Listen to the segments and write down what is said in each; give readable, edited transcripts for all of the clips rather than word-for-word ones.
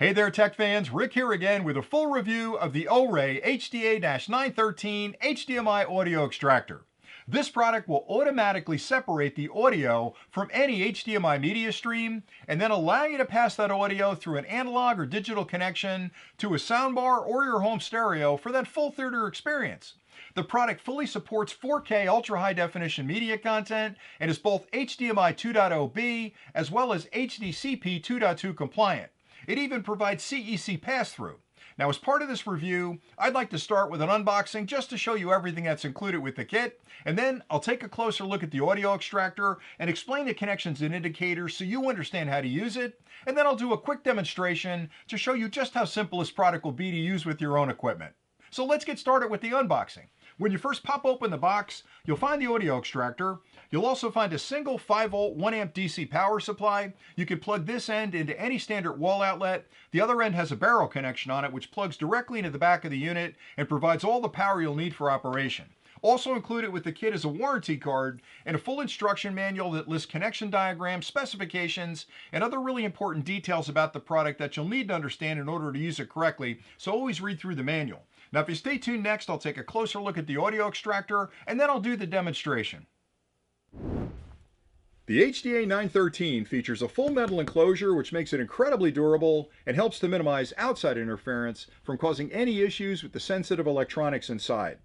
Hey there tech fans, Rick here again with a full review of the Orei HDA-913 HDMI audio extractor. This product will automatically separate the audio from any HDMI media stream and then allow you to pass that audio through an analog or digital connection to a soundbar or your home stereo for that full theater experience. The product fully supports 4K ultra high definition media content and is both HDMI 2.0B as well as HDCP 2.2 compliant. It even provides CEC pass-through. Now, as part of this review, I'd like to start with an unboxing just to show you everything that's included with the kit, and then I'll take a closer look at the audio extractor and explain the connections and indicators so you understand how to use it, and then I'll do a quick demonstration to show you just how simple this product will be to use with your own equipment. So let's get started with the unboxing. When you first pop open the box, you'll find the audio extractor. You'll also find a single 5-volt 1-amp DC power supply. You can plug this end into any standard wall outlet. The other end has a barrel connection on it which plugs directly into the back of the unit and provides all the power you'll need for operation. Also included with the kit is a warranty card and a full instruction manual that lists connection diagrams, specifications, and other really important details about the product that you'll need to understand in order to use it correctly, so always read through the manual. Now if you stay tuned next, I'll take a closer look at the audio extractor and then I'll do the demonstration. The HDA-913 features a full metal enclosure which makes it incredibly durable and helps to minimize outside interference from causing any issues with the sensitive electronics inside.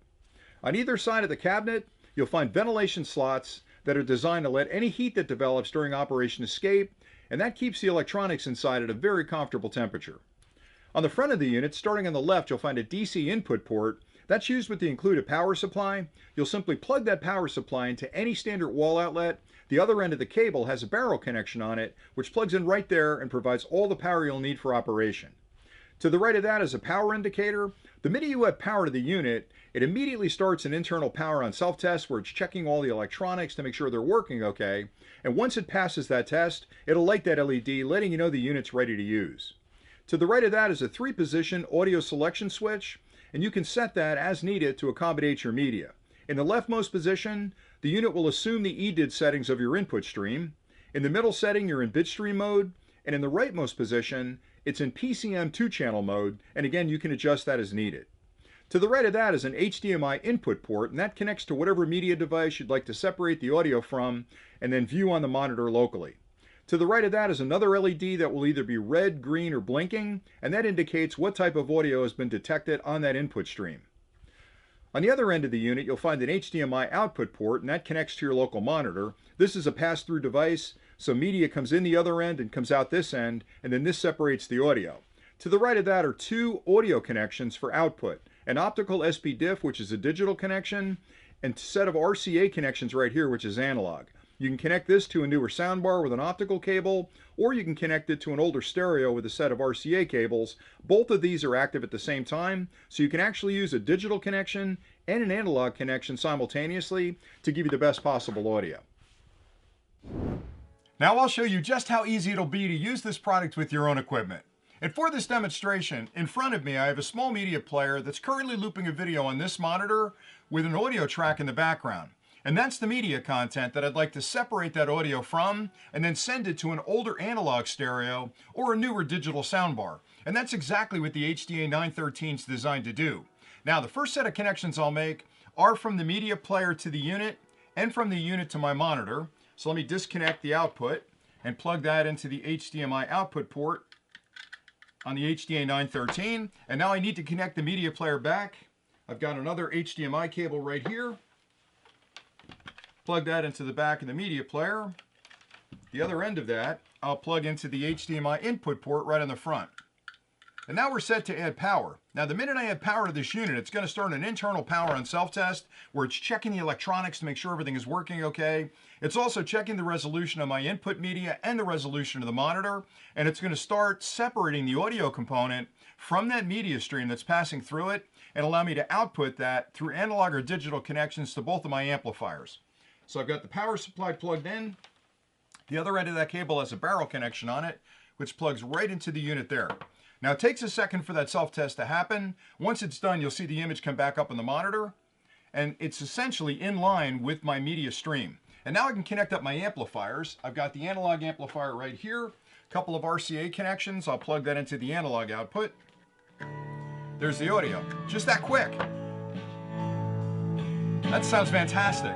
On either side of the cabinet, you'll find ventilation slots that are designed to let any heat that develops during operation escape, and that keeps the electronics inside at a very comfortable temperature. On the front of the unit, starting on the left, you'll find a DC input port. That's used with the included power supply. You'll simply plug that power supply into any standard wall outlet. The other end of the cable has a barrel connection on it, which plugs in right there and provides all the power you'll need for operation. To the right of that is a power indicator. The minute you add power to the unit, it immediately starts an internal power on self-test where it's checking all the electronics to make sure they're working okay. And once it passes that test, it'll light that LED, letting you know the unit's ready to use. To the right of that is a 3-position audio selection switch, and you can set that as needed to accommodate your media. In the leftmost position, the unit will assume the EDID settings of your input stream. In the middle setting, you're in bitstream mode, and in the rightmost position, it's in PCM 2-channel mode, and again, you can adjust that as needed. To the right of that is an HDMI input port, and that connects to whatever media device you'd like to separate the audio from, and then view on the monitor locally. To the right of that is another LED that will either be red, green, or blinking, and that indicates what type of audio has been detected on that input stream. On the other end of the unit, you'll find an HDMI output port, and that connects to your local monitor. This is a pass-through device, so media comes in the other end and comes out this end, and then this separates the audio. To the right of that are 2 audio connections for output, an optical SPDIF, which is a digital connection, and a set of RCA connections right here, which is analog. You can connect this to a newer soundbar with an optical cable, or you can connect it to an older stereo with a set of RCA cables. Both of these are active at the same time, so you can actually use a digital connection and an analog connection simultaneously to give you the best possible audio. Now I'll show you just how easy it'll be to use this product with your own equipment. And for this demonstration, in front of me I have a small media player that's currently looping a video on this monitor with an audio track in the background. And that's the media content that I'd like to separate that audio from and then send it to an older analog stereo or a newer digital soundbar. And that's exactly what the HDA-913 is designed to do. Now the first set of connections I'll make are from the media player to the unit and from the unit to my monitor. So let me disconnect the output and plug that into the HDMI output port on the HDA-913. And now I need to connect the media player back. I've got another HDMI cable right here. Plug that into the back of the media player. The other end of that, I'll plug into the HDMI input port right on the front. And now we're set to add power. Now the minute I add power to this unit, it's going to start an internal power on self-test where it's checking the electronics to make sure everything is working okay. It's also checking the resolution of my input media and the resolution of the monitor. And it's going to start separating the audio component from that media stream that's passing through it and allow me to output that through analog or digital connections to both of my amplifiers. So I've got the power supply plugged in. The other end of that cable has a barrel connection on it, which plugs right into the unit there. Now it takes a second for that self-test to happen. Once it's done, you'll see the image come back up on the monitor, and it's essentially in line with my media stream. And now I can connect up my amplifiers. I've got the analog amplifier right here Couple of RCA connections. I'll plug that into the analog output. There's the audio. Just that quick. That sounds fantastic.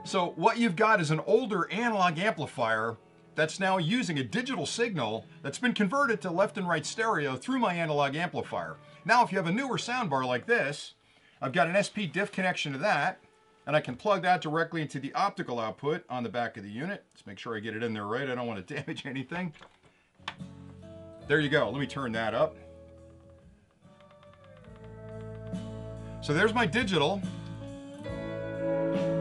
So what you've got is an older analog amplifier that's now using a digital signal that's been converted to left and right stereo through my analog amplifier. Now if you have a newer soundbar like this, I've got an SP diff connection to that, and I can plug that directly into the optical output on the back of the unit. Let's make sure I get it in there right. I don't want to damage anything. There you go. Let me turn that up. So there's my digital.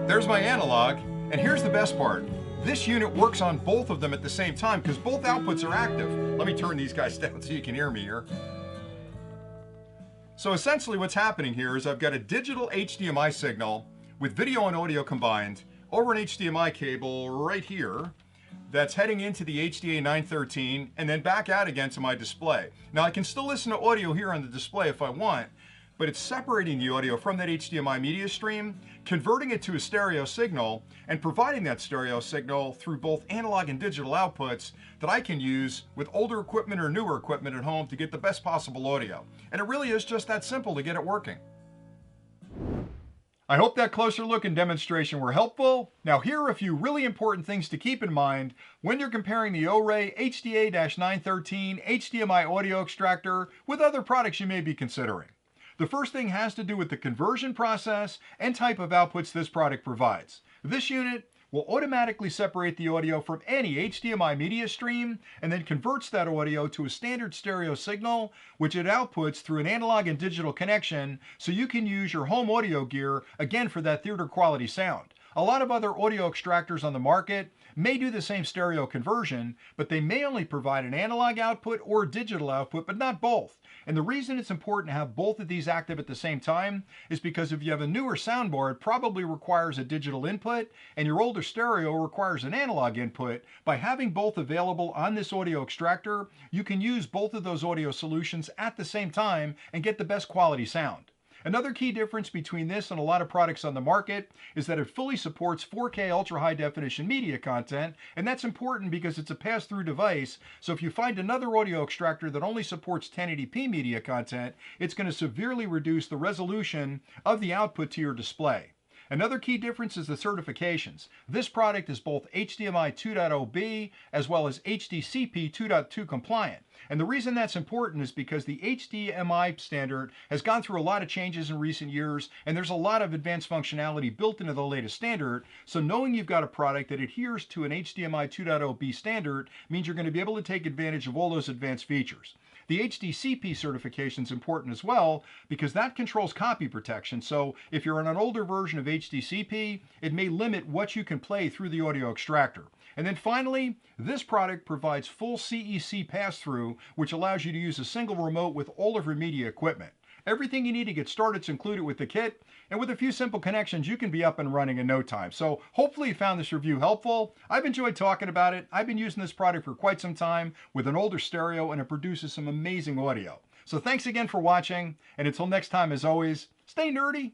There's my analog. And here's the best part. This unit works on both of them at the same time because both outputs are active. Let me turn these guys down so you can hear me here. So essentially what's happening here is I've got a digital HDMI signal with video and audio combined over an HDMI cable right here that's heading into the HDA-913 and then back out again to my display. Now I can still listen to audio here on the display if I want, but it's separating the audio from that HDMI media stream, converting it to a stereo signal, and providing that stereo signal through both analog and digital outputs that I can use with older equipment or newer equipment at home to get the best possible audio. And it really is just that simple to get it working. I hope that closer look and demonstration were helpful. Now here are a few really important things to keep in mind when you're comparing the Orei HDA-913 HDMI audio extractor with other products you may be considering. The first thing has to do with the conversion process and type of outputs this product provides. This unit will automatically separate the audio from any HDMI media stream and then converts that audio to a standard stereo signal, which it outputs through an analog and digital connection so you can use your home audio gear again for that theater quality sound. A lot of other audio extractors on the market may do the same stereo conversion, but they may only provide an analog output or a digital output, but not both. And the reason it's important to have both of these active at the same time is because if you have a newer soundbar, it probably requires a digital input, and your older stereo requires an analog input. By having both available on this audio extractor, you can use both of those audio solutions at the same time and get the best quality sound. Another key difference between this and a lot of products on the market is that it fully supports 4K ultra high definition media content, and that's important because it's a pass-through device, so if you find another audio extractor that only supports 1080p media content, it's going to severely reduce the resolution of the output to your display. Another key difference is the certifications. This product is both HDMI 2.0B as well as HDCP 2.2 compliant. And the reason that's important is because the HDMI standard has gone through a lot of changes in recent years, and there's a lot of advanced functionality built into the latest standard. So knowing you've got a product that adheres to an HDMI 2.0B standard means you're going to be able to take advantage of all those advanced features. The HDCP certification is important as well because that controls copy protection. So if you're on an older version of HDCP, it may limit what you can play through the audio extractor. And then finally, this product provides full CEC pass-through, which allows you to use a single remote with all of your media equipment. Everything you need to get started is included with the kit, and with a few simple connections, you can be up and running in no time. So hopefully you found this review helpful. I've enjoyed talking about it. I've been using this product for quite some time with an older stereo, and it produces some amazing audio. So thanks again for watching, and until next time, as always, stay nerdy.